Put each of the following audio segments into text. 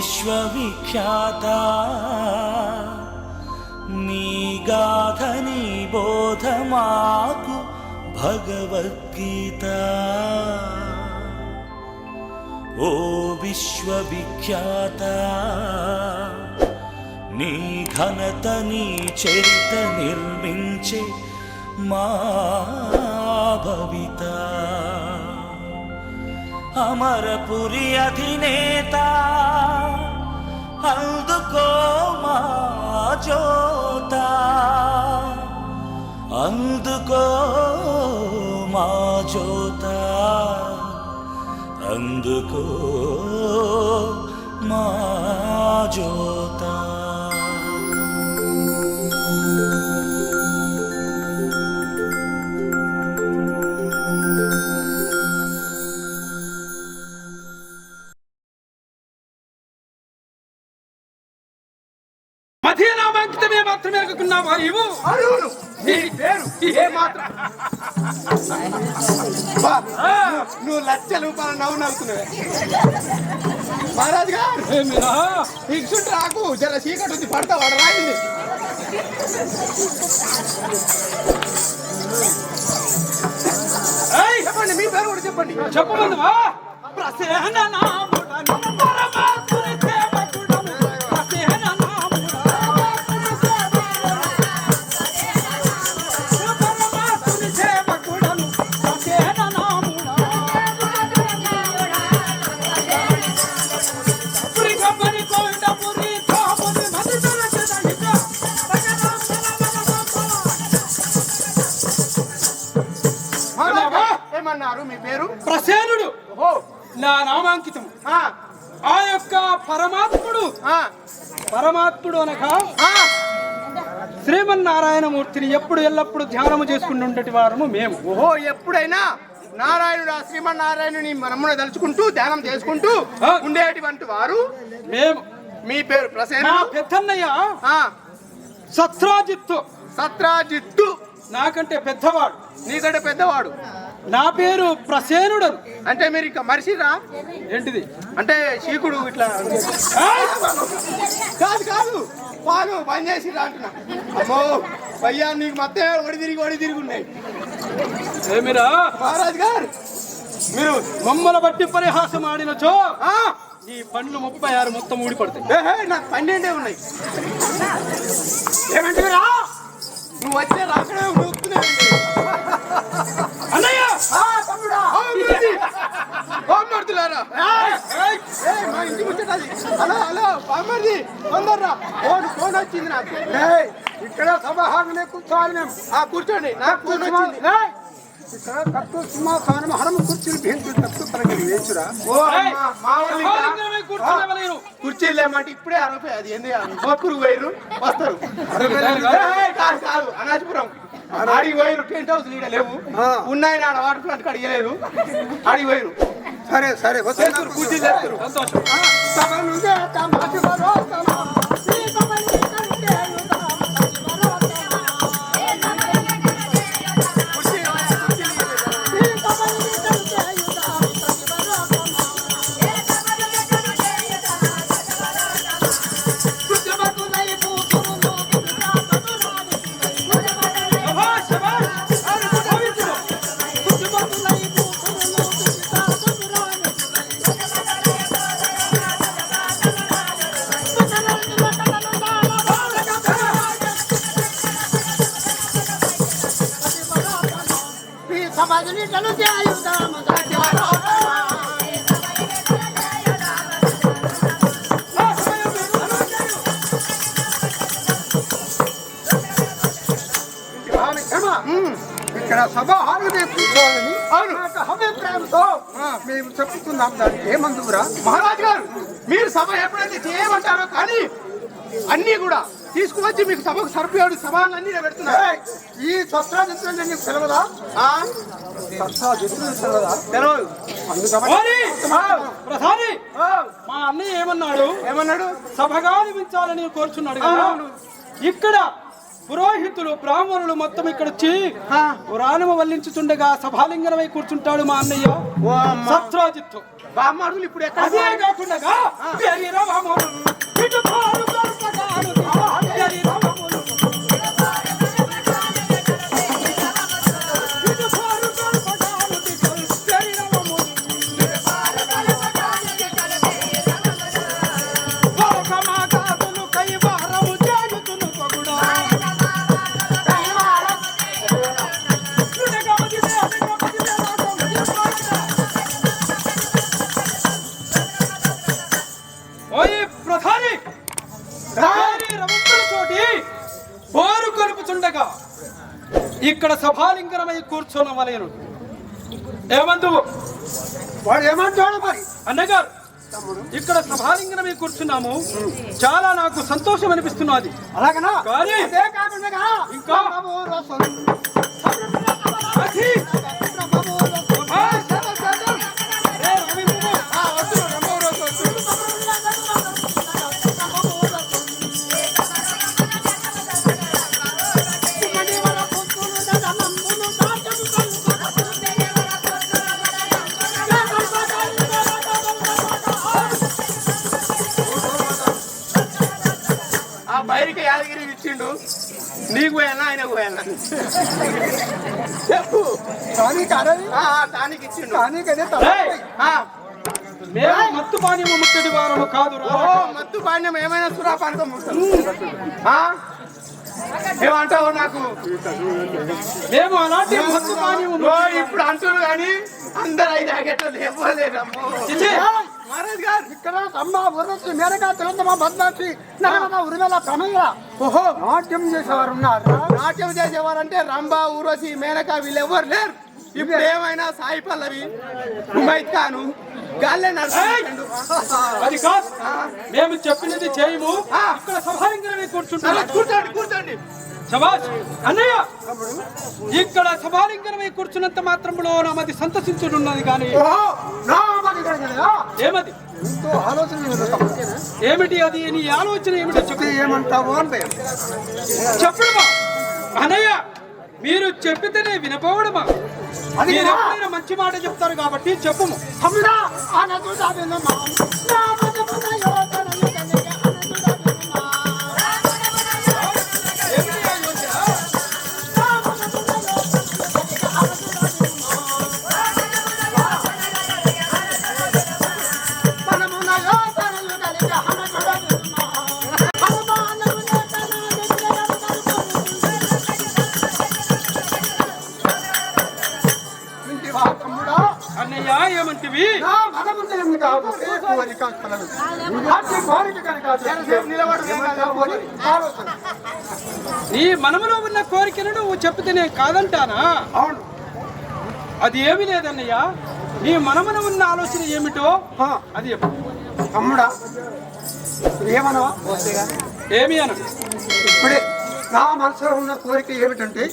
విశ్వవిఖ్యాత నీ గాథ నీ బోధ మాకు భగవద్గీత ఓ విశ్వవిఖ్యాత నీ ఘనత నీ చరిత నిర్మించే మా భవిత అమరపురి అధినేత అందుకో మా జ్యోత అందుకో మా జ్యోత అందుకో మా జ్యోత మధ్యనామాంకితమే మాత్రమే అనుకున్నావా నీవు? అరువును నీ పేరు ఏ మాత్రం నువ్వు లక్ష రూపాయలు నవ్వు నవ్వుతున్నావే మహారాజు గారు ఇచ్చుంటే రాకు జర చీకటి ఉంది పడతా వాడు రాయింది చెప్పండి మీ పేరు కూడా చెప్పండి చెప్పమందువా? ఏమన్నారు మీ పేరు? ప్రసేనుడు నా నామాంకితం. ఆ యొక్క పరమాత్ముడు అనగా శ్రీమన్నారాయణమూర్తిని ఎప్పుడు ఎల్లప్పుడు ధ్యానము చేసుకుంటుంటే వారము మేము. ఓహో ఎప్పుడైనా నారాయణుడు ఆ శ్రీమన్నారాయణుని మనమును తలుచుకుంటూ ధ్యానం చేసుకుంటూ ఉండేటువంటి వారు మేము. మీ పేరు ప్రసేనుడు. పెద్దన్నయ్య సత్రాజిత్తు. సత్రాజిత్తు నాకంటే పెద్దవాడు. నీకంటే పెద్దవాడు. నా పేరు ప్రసేనుడు. అంటే మీరు ఇంకా మనిషిరా? ఏంటిది అంటే చీకుడు ఇట్లా కాదు కాదు పాలు పని చేసిరా అంటున్నా. అమ్మో భయ్యా నీకు మొత్తం ఒడి తిరిగి ఉన్నాయి. ఏమిరా మహారాజు గారు మీరు మమ్మల్ని బట్టి పరిహాసం ఆడినచో ఈ పండ్లు 36 మొత్తం ఊడిపడతాయి. నాకు 12 ఉన్నాయి. ఏమంటారా నువ్వు వచ్చే రాకడే అన్నయ్య బామ్మడుతున్నారా? మా ఇంటి ముచ్చటది. హలో హలో బామ్మర్ది తొందరరా ఫోన్ వచ్చింది నాకు. ఇక్కడ సభాగానే కూర్చోవాలి మేము. కూర్చోండి నాకు ఫోన్ వచ్చింది. ఇక్కడ తక్కువ సింహాసనం హరం కుర్చీలు భేంచుడు తక్కువ తరగతి వేసురా. కుర్చీలు లేమంటే ఇప్పుడే 60. అది ఏంది గోకురు వైరు వస్తారు. కాదు అనాజపురం ఆడికి వైరు టెంట్ హౌస్ లీడ లేవు. ఉన్నాయి నాడ వాటర్ ప్లాంట్ అడిగలేదు. ఆడికి వైరు. సరే సరే కుర్చీలు చేస్తారు. సంతోషం. ఇక్కడ సభా హాలు కూర్చోవాలని అభిప్రాయంతో మేము చెప్పుకుందాం. దానికి ఏమందుకురా మహారాజు గారు? మీరు సభ ఎప్పుడైతే చేయమంటారో కానీ అన్ని కూడా తీసుకువచ్చి మీకు సభకు సరిపోయాడు సభలన్నీ పెడుతున్నారు. ఈ సత్రాజిత్తులు నీకు తెలవదా? సత్రాజిత్తులు తెలవదా? తెలవదు. ప్రధాని మా అన్నయ్య ఏమన్నాడు? సభగా నిమించాలని కోరుచున్నాడు కదా. ఇక్కడ పురోహితులు బ్రాహ్మణులు మొత్తం ఇక్కడ వచ్చి పురాణము వల్లించుతుండగా సభాలింగనమై కూర్చుంటాడు మా అన్నయ్య. ఓ అమ్మ. సత్రాజిత్తు. బామ్మడుగులు ఇప్పుడు ఎక్కడ అదే కాకుండా శరీరవములు ఇటు పాలు కల్పగాను శరీరవములు ఇటు పాలు కల్పగాను శరీరవములు వరకమాకాదులు కైవారము చేయుతును పొగుడా ఓయ్ ప్రధాని రమంతులతోటి బోరు కలుపుతుండగా ఇక్కడ సభాలింగనమై కూర్చోనవలేను. ఏమందు వాడు ఏమంటాడు మరి? అన్నగారు, ఇక్కడ సభాలింగనమై కూర్చున్నాము. చాలా నాకు సంతోషం అనిపిస్తున్నది. అలాగనా? కానీ అదే కాకుండా ఇంకా అది ఆ బయటికి యాదగిరి ఇచ్చిండు. నీకు పోయానా ఆయన పోయానా చెప్పు. టానిక్ ఇచ్చిండు. టానిక్ అదే మేము మత్తు పానీయము ముట్టడి వారము కాదు. మత్తు పానీయం ఏమైనా సురాపానకం ఏమంటావు? నాకు మేము అలాంటి మత్తు పానీయము ఇప్పుడు అంటున్నారు కానీ అందరు ఐదు ఆగేటది ఇవ్వలేదమ్మో. మహారాజ్ గారు ఇక్కడ అమ్మ ఊరొచ్చి మేనకా తెలంగాణ బద్మాసి నగర ఉరిమేళ ప్రమేయ ఓహో నాట్యం చేసేవారు ఉన్నారు. నాట్యం చేసేవారు అంటే రంభా ఊరొచ్చి మేనకా వీళ్ళు ఎవరు లేరు. ఇప్పుడు ఏమైనా సాయి పల్లవి ఉమైద్ ఖాను గాల్లే నడుస్తాడు. అది కాదు, మేము చెప్పినది చేయము. ఇక్కడ సభాలింగనమై కూర్చుంటాం. కూర్చోండి కూర్చోండి. శభాష్ అన్నయ్య, ఇక్కడ సభాలింగనమై కూర్చున్నంత మాత్రంలో నామది సంతసించున్నది కానీ ఏమది ఏమిటి? అది నీ ఆలోచన ఏమిటో చెప్పి ఏమంటావు అంటే చెప్పడమా అన్నయ్య? మీరు చెప్పితేనే వినపోవడమా? మీరు ఎప్పుడైనా మంచి మాట చెప్తారు కాబట్టి చెప్పము. అన్నయ్య ఏమంటివి? నీ మనములో ఉన్న కోరికను నువ్వు చెప్తేనే కాదంటానా? అవును. అది ఏమీ లేదన్నయ్య. నీ మనమున ఉన్న ఆలోచన ఏమిటో అది చెప్పు. తమ్ముడా ఏమనవా? ఏమి అన ఇప్పుడే నా మనసులో ఉన్న కోరిక ఏమిటంటే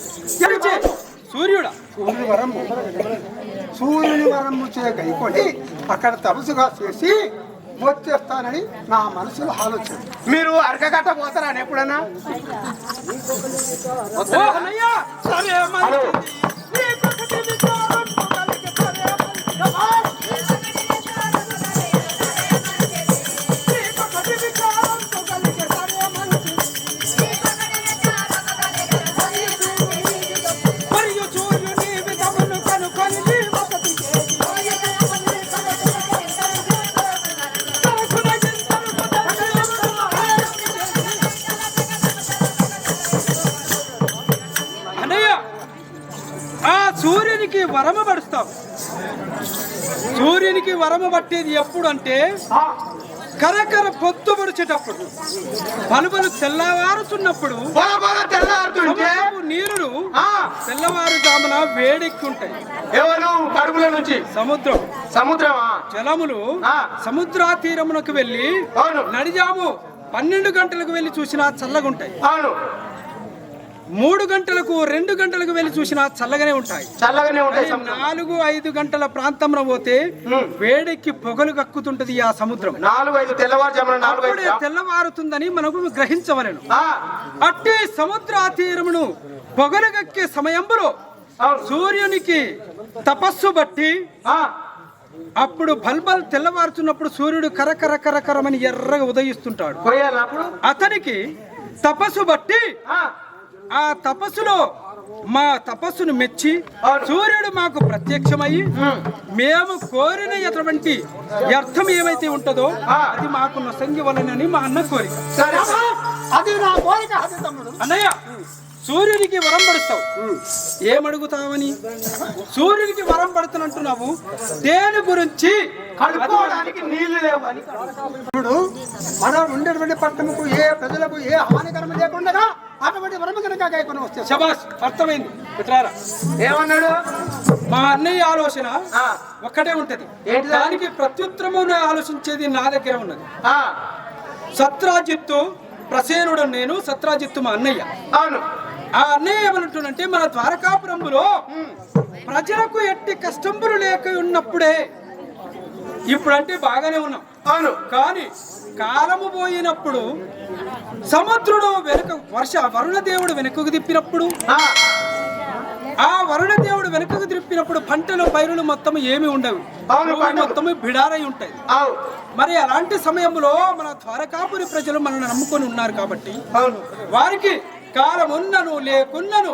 సూర్యుడా సూర్యుని వరము గైకొని అక్కడ తపస్సుగా చేసి వచ్చేస్తానని నా మనసులో ఆలోచన. మీరు అరకగట్ట పోతారా ఎప్పుడన్నా? సూర్యునికి వరము పడుస్తాం. సూర్యునికి వరము పట్టేది ఎప్పుడు అంటే కరకర పొత్తు పడిచేటప్పుడు, పలుబలు తెల్లవారుతున్నప్పుడు, నీరులు తెల్లవారుజామున వేడెక్కుంటాయి. ఎవరు కడుపుల నుంచి? సముద్రమా జలములు సముద్ర తీరమునకు వెళ్ళి నడిజాము 12 గంటలకు వెళ్ళి చూసినా చల్లగుంటాయి. 3 గంటలకు 2 గంటలకు వెళ్ళి చూసినా చల్లగానే ఉంటాయి. 4-5 గంటల ప్రాంతంలో పోతే వేడెక్కి పొగలు కక్కుతుంటది ఆ సముద్రం. 4-5 తెల్లవారుజామున తెల్లవారుతుందని మనకు గ్రహించవలెను. అట్టి సముద్ర తీరమును పొగలు కక్కే సమయంలో సూర్యునికి తపస్సు బట్టి అప్పుడు బల్బల్ తెల్లవారుతున్నప్పుడు సూర్యుడు కరకరమని ఎర్రగా ఉదయిస్తుంటాడు. అతనికి తపస్సు బట్టి ఆ తపస్సులో మా తపస్సును మెచ్చి సూర్యుడు మాకు ప్రత్యక్షమయ్యి మేము కోరిన ఎటువంటి అర్థం ఏమైతే ఉంటుందో అది మాకు నొసంగి వలనని మా అన్న కోరిక. అన్నయ్య, సూర్యునికి వరం పడుస్తావు, ఏమడుగుతావని? సూర్యునికి వరం పడుతున్నట్టున్నావు, దేని గురించి? కలుపుకోవడానికి నీళ్లు లేవని. ఇప్పుడు మనం ఉండేటువంటి పట్టణకు ఏ ప్రజలకు ఏ హానికరం లేకుండా అటువంటి వరం కనుక గాయకుని వస్తే శబాష్, అర్థమైంది. మిత్రారా, ఏమన్నాడు? మా అన్నయ్య ఆలోచన ఒక్కటే ఉంటది, దానికి ప్రత్యుత్తరము ఆలోచించేది నా దగ్గర ఉన్నది. సత్రాజిత్తు ప్రసేనుడు నేను, సత్రాజిత్తు మా అన్నయ్య. అవును. ఆ అన్నయ్య ఏమంటుందంటే, మన ద్వారకాపురంలో ప్రజలకు ఎట్టి కష్టంబులు లేక ఉన్నప్పుడే, ఇప్పుడంటే బాగానే ఉన్నాం. అవును. కానీ కాలము పోయినప్పుడు సముద్రుడు వెనుక వరుణదేవుడు వెనుకకు తిప్పినప్పుడు, ఆ వరుణదేవుడు వెనుకకు తిప్పినప్పుడు పంటలు పైరులు మొత్తం ఏమి ఉండవు, మొత్తం బిడారై ఉంటాయి. మరి అలాంటి సమయంలో మన ద్వారకాపురి ప్రజలు మనల్ని నమ్ముకొని ఉన్నారు కాబట్టి వారికి కాలమున్నను లేకున్నను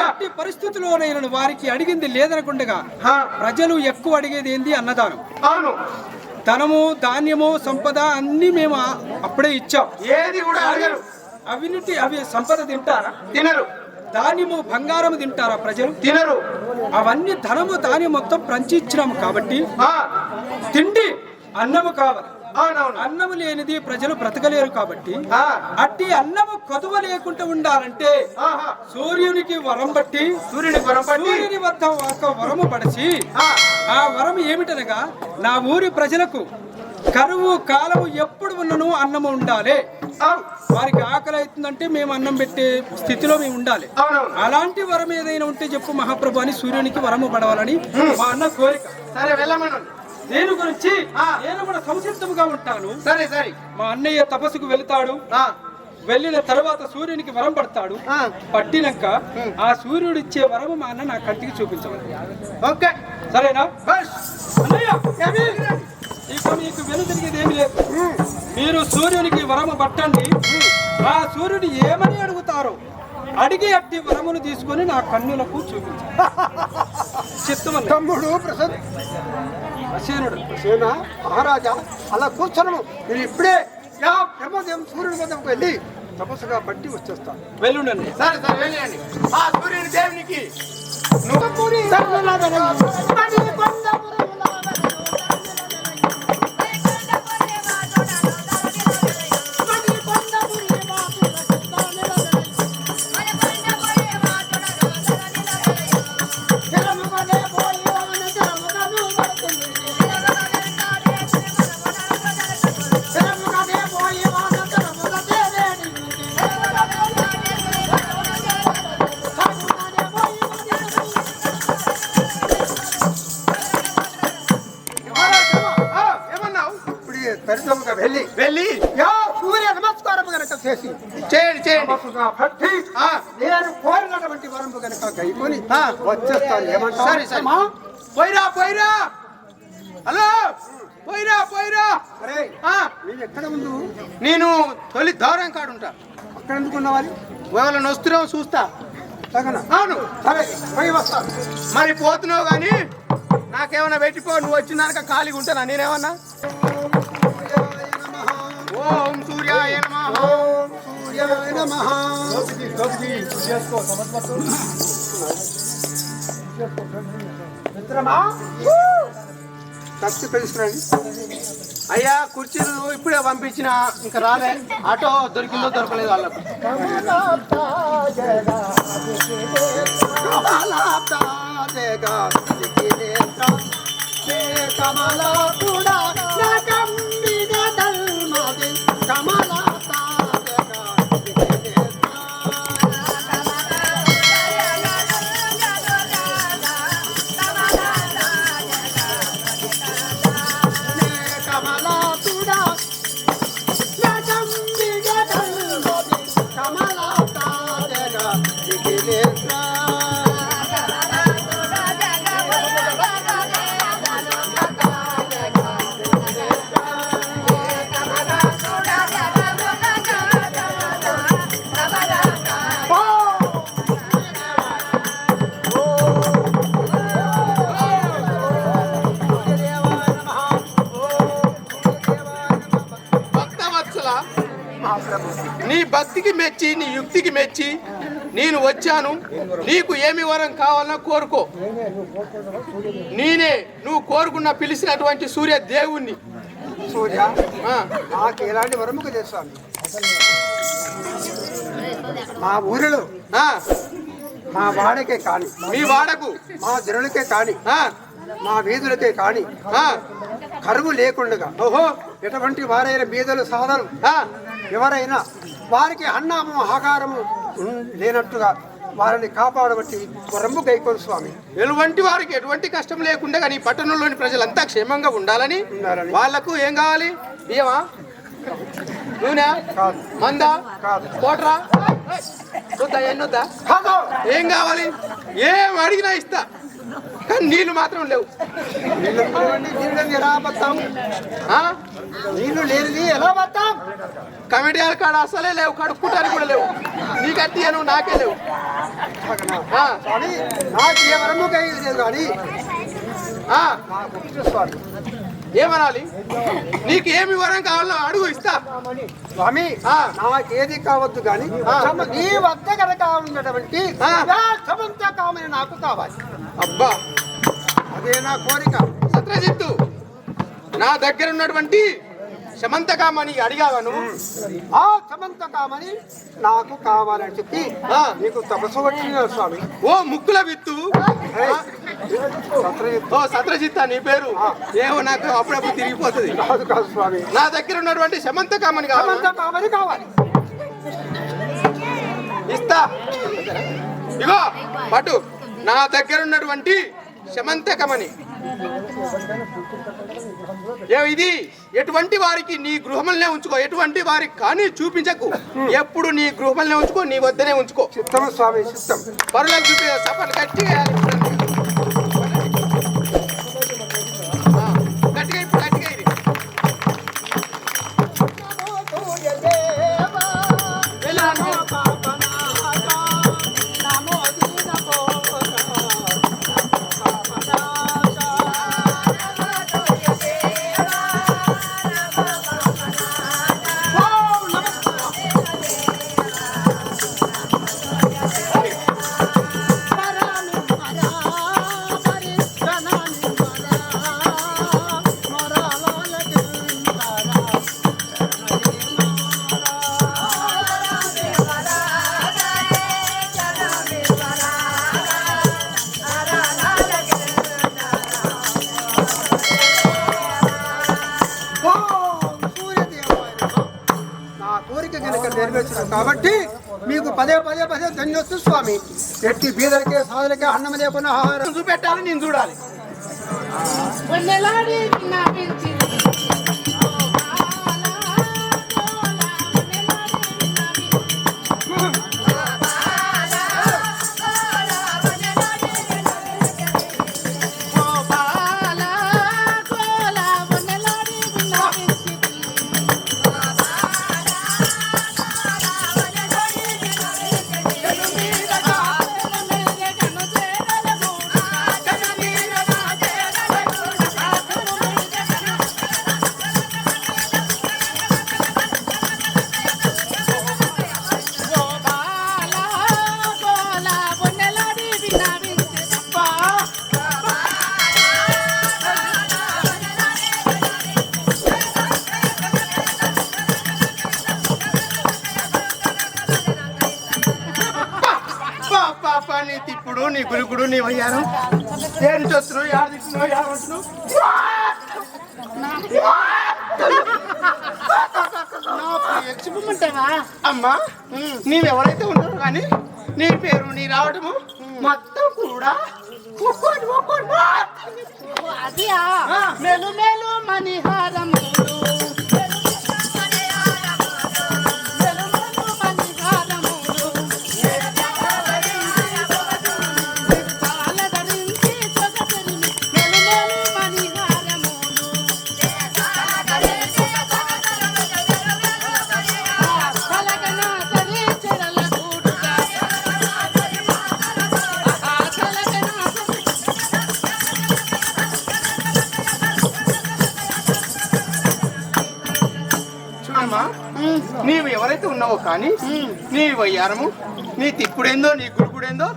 ఎట్టి పరిస్థితుల్లోనైనా వారికి అడిగింది లేదనకుండగా ప్రజలు ఎక్కువ అడిగేది ఏంది? అన్నదానం. అవును. ధనము, ధాన్యము, సంపద అన్ని మేము అప్పుడే ఇచ్చాం. ఏది కూడా అడగరు. అవి సంపద తింటారా? తినరు. ధాన్యము, బంగారము తింటారా ప్రజలు? తినరు. అవన్నీ ధనము, ధాన్యం మొత్తం పంచి ఇచ్చినాము కాబట్టి తిండి అన్నము కావాలి. అన్నము లేనిది ప్రజలు బ్రతకలేరు కాబట్టి అట్టి అన్నము కొదువ లేకుండా ఉండాలంటే సూర్యునికి వరం బట్టి సూర్యుని వద్ద ఒక వరము పడిచి, ఆ వరం ఏమిటనగా నా ఊరి ప్రజలకు కరువు కాలము ఎప్పుడు ఉన్నను అన్నము ఉండాలి. వారికి ఆకలి అవుతుందంటే మేము అన్నం పెట్టే స్థితిలో మేము ఉండాలి. అలాంటి వరం ఏదైనా ఉంటే చెప్పు మహాప్రభు అని సూర్యునికి వరము పడవాలని మా అన్న కోరిక. సరే, వెళ్ళమను. దేని గురించి నేను కూడా సంసిద్ధంగా ఉంటాను. సరే సరే. మా అన్నయ్య తపస్సుకు వెళ్తాడు. వెళ్ళిన తర్వాత సూర్యునికి వరం పడతాడు. పట్టినాక ఆ సూర్యుడు ఇచ్చే వరము మా అన్న నా కంటికి చూపించవాలి. ఓకే, సరేనా? అన్నయ్య, ఇక మీకు వెనుదిరిగేది ఏమి లేదు. మీరు సూర్యునికి వరము పట్టండి. ఆ సూర్యుడు ఏమని అడుగుతారో అడిగి అట్టి వరమును తీసుకొని నా కన్నులకు చూపించాలి. చిత్తమన్న తమ్ముడు ప్రసేనుడు మహారాజా, అలా కూర్చొనము. నేను ఇప్పుడే బ్రహ్మదేవం సూర్యుడి వద్దకు వెళ్ళి తపస్సుగా పట్టి వచ్చేస్తాను. వెళ్ళుండండి. సరే సరే, వెళ్ళండి. ఆ సూర్యుని దేవునికి వెళ్ళి సూర్య నమస్కారం కనుక చేయండి. నేను కోరినటువంటి వరంపు కనుక గైకొని వచ్చేస్తాను. ఏమంటారు? సరే సరే. పోయిరా. హలో, పోయిరా. నేను ఎక్కడ ముందు? నేను తొలి దూరం కాడు ఉంటా. అక్కడ ఎందుకున్నవాలి? వాళ్ళని వస్తున్నావు చూస్తా. అవును. సరే, పోయి వస్తా. మరి పోతున్నావు కానీ నాకేమన్నా పెట్టిపో. నువ్వు వచ్చినాక ఖాళీగా ఉంటానా? నేనేమన్నా? ఓం సూర్యాయ నమః. ఓం సూర్యాయ నమః. మిత్రమా, కత్తి తెలుసునండి. అయ్యా, కుర్చీలు ఇప్పుడే పంపించిన, ఇంకా రాలే. ఆటో దొరికిందో దొరకలేదు వాళ్ళకు. నీ భక్తికి మెచ్చి నీ యుక్తికి మెచ్చి నేను వచ్చాను. నీకు ఏమి వరం కావాలన్నా కోరుకో. నేనే నువ్వు కోరుకున్న పిలిచినటువంటి సూర్య దేవుణ్ణి. సూర్య నాకు ఎలాంటి వరముకు చేస్తాను. మా ఊరిలో మా వాడకే కాని, మీ వాడకు మా జనులకే కాని, మా వీధులకే కాని కరువు లేకుండా ఓహో ఎటువంటి వారైన బీదలు సాధలు ఎవరైనా వారికి అన్నము ఆహారము లేనట్టుగా వారిని కాపాడబట్టి వరము గైకోలు స్వామి. ఎటువంటి వారికి ఎటువంటి కష్టం లేకుండా కానీ పట్టణంలోని ప్రజలంతా క్షేమంగా ఉండాలని వాళ్లకు ఏం కావాలి? బియ్యమా, నూనె, మందా, కోట్రా, ఎన్నొద్దా? ఏం కావాలి? ఏం అడిగినా ఇస్తా, కానీ నీళ్లు మాత్రం లేవు. ఎలా బతాం? నీళ్లు లేనిది ఎలా బతాం? కమిటీ కాడ అసలే లేవు, కడుక్కుంటానికి కూడా లేవు. నీకు అట్టియను, నాకే లేవు. నాకు ఏ వరము లేదు కానీ ఏమనాలి? నీకు ఏమి వరం కావాలో అడుగు, ఇస్తా. స్వామి నాకేది కావద్దు కానీ నీ వద్ద కనుక ఉన్నటువంటి సమంత కామని నాకు కావాలి. అబ్బా, అదే నా కోరిక. సత్రజిత్తు, నా దగ్గర ఉన్నటువంటి సమంతకామని అడిగావను. ఆ సమంతకామని నాకు కావాలని చెప్పి నీకు తపస్సు వచ్చిన స్వామి. ఓ ముక్కుల విత్తు, ఓ సత్రజిత్త నీ పేరు. ఏమో నాకు అప్పుడప్పుడు తిరిగిపోతుంది. కాదు కాదు స్వామి, నా దగ్గర ఉన్నటువంటి సమంతకామని కావాలి. ఇస్తా. ఇగో పట్టు, నా దగ్గర ఉన్నటువంటి సమంతకమని. ఇది ఎటువంటి వారికి నీ గృహంలోనే ఉంచుకో, ఎటువంటి వారికి కానీ చూపించకు. ఎప్పుడు నీ గృహంలోనే ఉంచుకో, నీ వద్దనే ఉంచుకో. చిత్తం స్వామి, చిత్తం. పరులకు చూపి సపట్లు గట్టిగా గట్టిగా ఇది. కాబట్టి మీకు పదే ధన్యొచ్చు స్వామి. ఎట్టి బీదలకే సాధులకే అన్నం లేకుండా ఆహారం చూపెట్టాలి, నేను చూడాలి. నీ తిప్పుడు, నీ గురుకుడు, నీ వయ్యాను ఏం చూస్తున్నావు? యారు తిప్పుతున్నావు? యారు అంటున్నావు? అమ్మా, నీవెవరైతే ఉంటావు కానీ నీ పేరు, నీ రావటము మొత్తం కూడా అది మేలు మేలు మణిహారం ఉన్నావో కానీ నీ వయ్యారము, నీ తిప్పుడేందో, నీ గుడుకుడేందో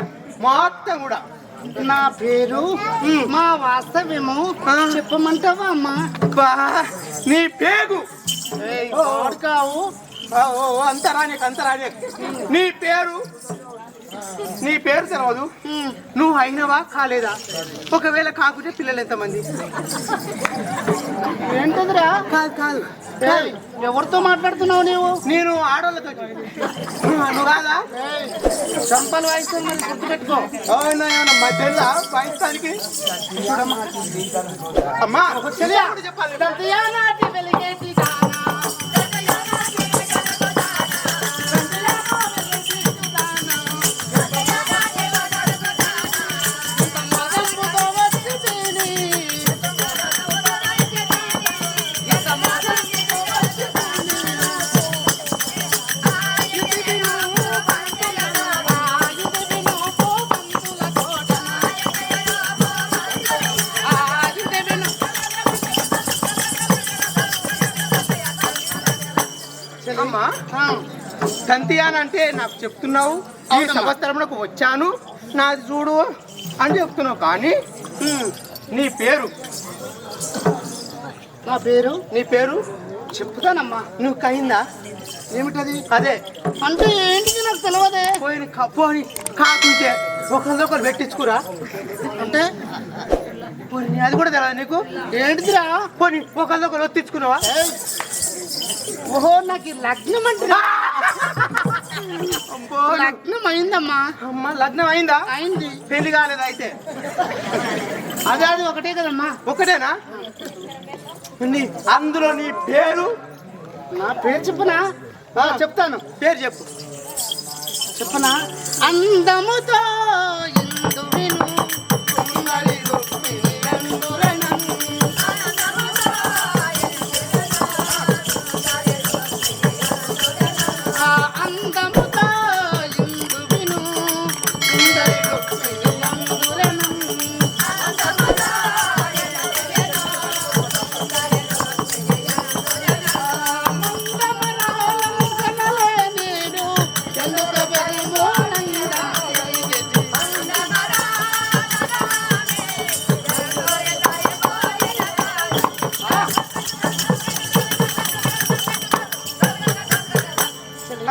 మొత్తం కూడా నా పేరు మా వాస్తవ్యము చెప్పమంటావా అమ్మా? బా నీ పేగు కావు అంతరా నీకు అంతరా నీ పేరు, నీ పేరు తెలవదు. నువ్వు అయినవా కాలేదా? ఒకవేళ కాకుంటే పిల్లలు ఎంతమంది? ఏంటదిరా? కాదు కాదు ఏయ్, ఎవరితో మాట్లాడుతున్నావు నీవు? నేను ఆడవాళ్ళతో. నువ్వు కాదా? చంపలు వాయిస్తే మరి గుర్తుపెట్టుకో. అవునా ఏమన్నా మధ్యలో పాకిస్తాన్కి అమ్మా చెప్పాలి. దర్యానాటి వెలిగేటి దానా, మదంబుతో వచ్చి తిని, అమ్మా తంతియాన్ అంటే నాకు చెప్తున్నావు, ఈ సంవత్సరంలోకి వచ్చాను నాది చూడు అని చెప్తున్నావు, కానీ నీ పేరు, నా పేరు నీ పేరు చెప్తానమ్మా. నువ్వు కయిందా? ఏమిటది? అదే అంటే ఏంటిది నాకు తెలియదే. పోయిన పోని కాకుంటే ఒకరిదొకరు పెట్టించుకురా అంటే పోనీ అది కూడా తెలియదు నీకు? ఏంటిదిరా? పోనీ ఒకరిదొకరు ఒత్తించుకున్నావా? ఓహో, నాకు ఈ లగ్నం అంటే లగ్నం అయిందమ్మా. అమ్మ లగ్నం అయిందా? అయింది. పెళ్లి కాలేదా అయితే? అదే అది ఒకటే కదమ్మా. ఒకటేనా? అందులో నీ పేరు? నా పేరు చెప్పునా? చెప్తాను. పేరు చెప్పు. చెప్పనా? అందముతో ఇందు విను సుందరి రుక్మిణి అందులనం. ఆ అందముతో ఇందు విను సుందరి రుక్మిణి అందులనం.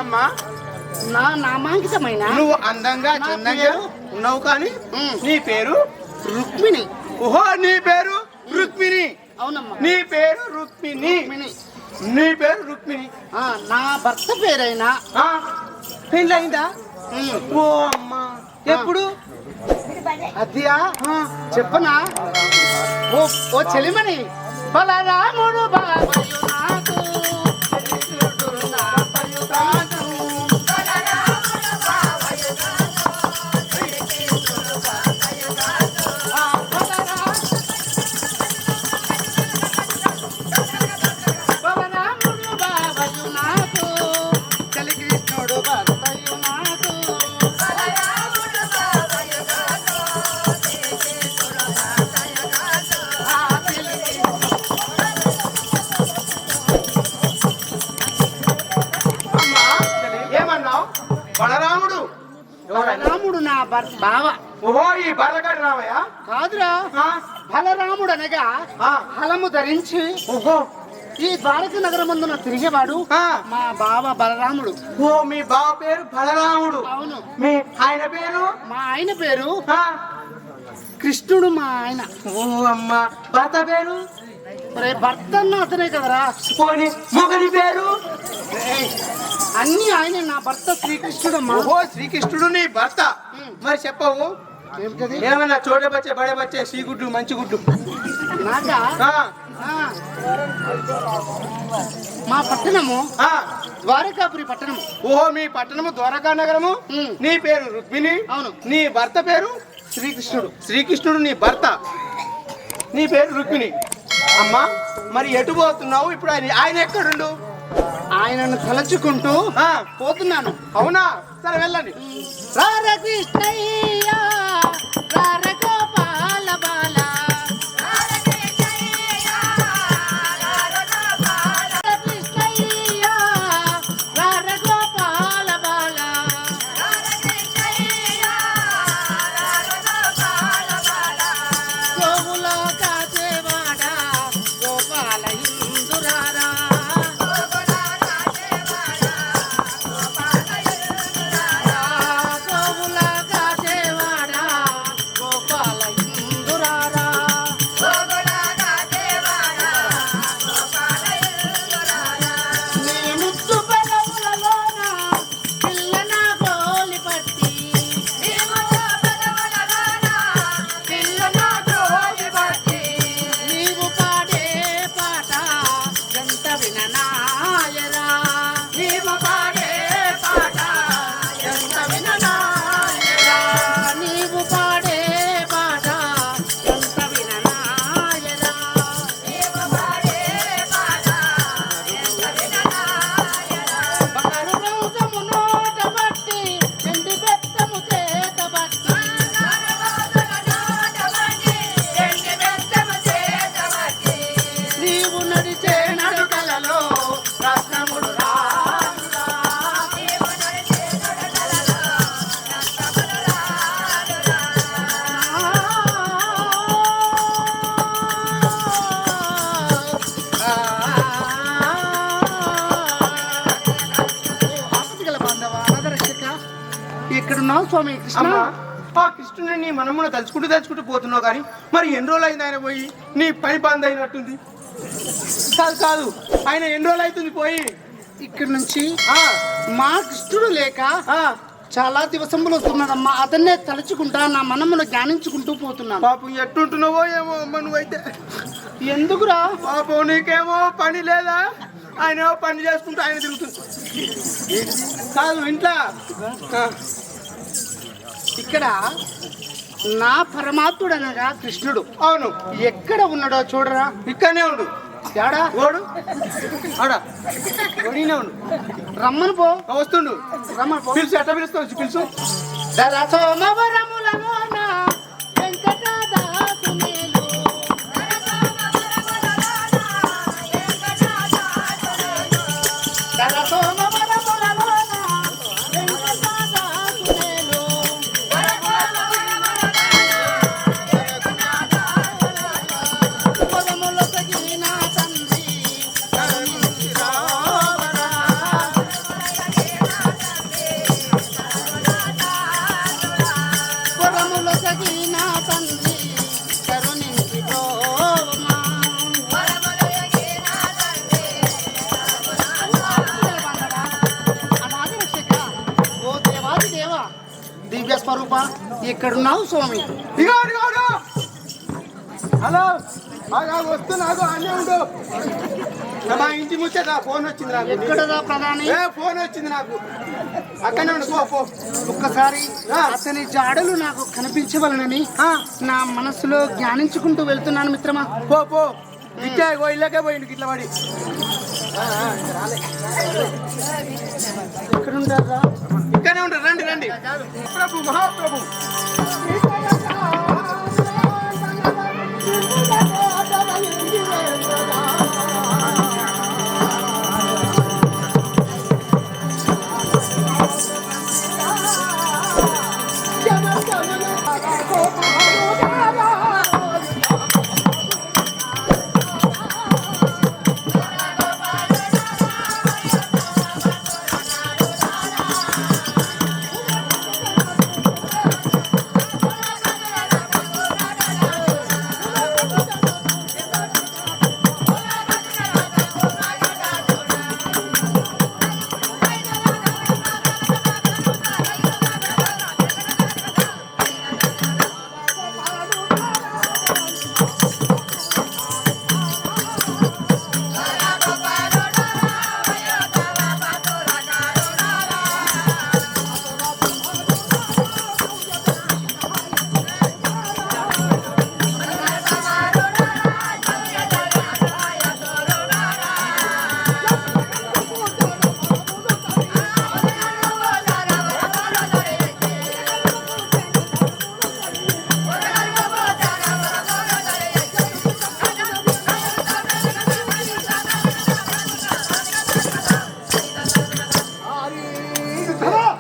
అమ్మా నా నామాంకితమైన నువ్వు అందంగా చందంగా ఉన్నావు, కానీ నీ పేరు రుక్మిణి. ఓహో, నీ పేరు రుక్మిణి. అవునమ్మా, నీ పేరు రుక్మిణి. రుక్మిణి. నీ పేరు రుక్మిణి. నా భర్త పేరైనా పెళ్ళి అయిందా? ఓ అమ్మా, ఎప్పుడు? అదియా చెప్పనా? ఓ చెలిమణి, బలరాముడు బాబయ్య నాకు కృష్ణుడు నా పయుతాను. బలరాముడు బాబయ్య నాకు చలి కృష్ణుడు భర్తయ్య నాకు. అమ్మా ఏమన్నావు? బలరాముడు. బలరాముడు నా బావ. ఓహో, ఈ బలగడి రామయ్య కాదురా, బలరాముడు అనగా హలము ధరించి ఓహో ఈ ద్వారక నగరమందున తిరిగేవాడు మా బావ బలరాముడు. ఓ, మీ బావ పేరు బలరాముడు. అవును. మీ ఆయన పేరు? మా ఆయన పేరు కృష్ణుడు. మా ఆయన. ఓ అమ్మ, భర్త పేరు? భర్త అన్న అతనే కదరా. పోనీ మొగలి పేరు? అన్ని ఆయన. నా భర్త శ్రీకృష్ణుడు. ఓహో, శ్రీకృష్ణుడు నీ భర్త. మరి చెప్పవు ఏమిటది? ఏమన్నా చోట బచ్చే బడే బచ్చే శ్రీగుడ్డు మంచి గుడ్డు నాకా? మా పట్టణము ద్వారకాపురి పట్టణము. ఓహో, మీ పట్టణము ద్వారకా నగరము. నీ పేరు రుక్మిణి. అవును. నీ భర్త పేరు శ్రీకృష్ణుడు. శ్రీకృష్ణుడు నీ భర్త, నీ పేరు రుక్మిణి. అమ్మా, మరి ఎటు పోతున్నావు ఇప్పుడు? ఆయన ఎక్కడుండు? ఆయనను తలచుకుంటూ పోతున్నాను. అవునా? సరే వెళ్ళండి. రారకృష్ణయ్య రారగోపాల బాల, రారకృష్ణయ్య రారగోపాల ఎక్కడున్నావు స్వామి కృష్ణ? అమ్మా ఆ కృష్ణుని మనమున తలుచుకుంటూ పోతున్నావు కానీ మరి ఎన్ని రోజులు అయింది ఆయన పోయి? నీ పని బంద్ అయినట్టుంది. కాదు ఆయన ఎన్ని రోజులు అవుతుంది పోయి? ఇక్కడి నుంచి ఆ, మా కృష్ణుడు లేక ఆ, చాలా దివసములు వస్తున్నాడమ్మా. అతన్నే తలుచుకుంటా నా మనమును జ్ఞానించుకుంటూ పోతున్నాను. పాపం ఎట్టుంటున్నావో ఏమో అమ్మ నువ్వైతే. ఎందుకురా? పాపం నీకేమో పని లేదా? ఆయన ఏమో పని చేసుకుంటూ ఆయన తిరుగుతుంది. కాదు ఇంట్లో ఇక్కడ నా పరమాత్ముడు అనగా కృష్ణుడు అవును ఎక్కడ ఉన్నాడో చూడరా. ఇక్కడనే ఉండు. యాడా ఓడు ఆడా ఓడినే ఉండు. రమ్మను పో. వస్తుండు. రమ్మను పో. పిలుసు ఎట్లా పిలుస్తావు? పిలుసు. సోమవరములలోన వెంకటదాసునేలు. సోమవరములలోన వెంకటదాసునేలు. పదముల తగిన తండ్రి కరుణించి రావరా. పదముల తగిన తండ్రి కరుణించి పోవమా. అనాది రక్షక, ఓ దేవాది దేవ, దివ్య స్వరూప ఎక్కడున్నావు స్వామి? ఇగో ఇగో, ఇగో. హలో వస్తున్నాగు అన్నీ ఉండు. మా ఇంటి ముచ్చట ఫోన్ వచ్చింది నాకు. ఎక్కడదా ప్రధాని? ఫోన్ వచ్చింది నాకు. అక్కడనే ఉండు. పో ఒక్కసారి అతని జాడలు నాకు కనిపించవలనని నా మనసులో జ్ఞానించుకుంటూ వెళ్తున్నాను మిత్రమా. పో ఇట్లా ఇళ్ళకే పోయిండు ఇట్లా పడి. ఎక్కడుంటారా? ఇక్కడనే ఉంటారు. రండి రండి. ప్రభు మహాప్రభు.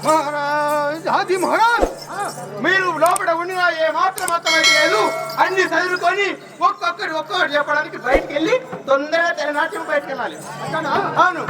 మహారాజ్ మీరు లోపల ఉండినా ఏ మాత్రం అర్థమైతే లేదు. అన్ని చదువుకొని ఒక్కొక్కటి చెప్పడానికి బయటికి వెళ్ళి తొందరగా తెరనాట్యం బయటకు వెళ్ళాలి. అవును.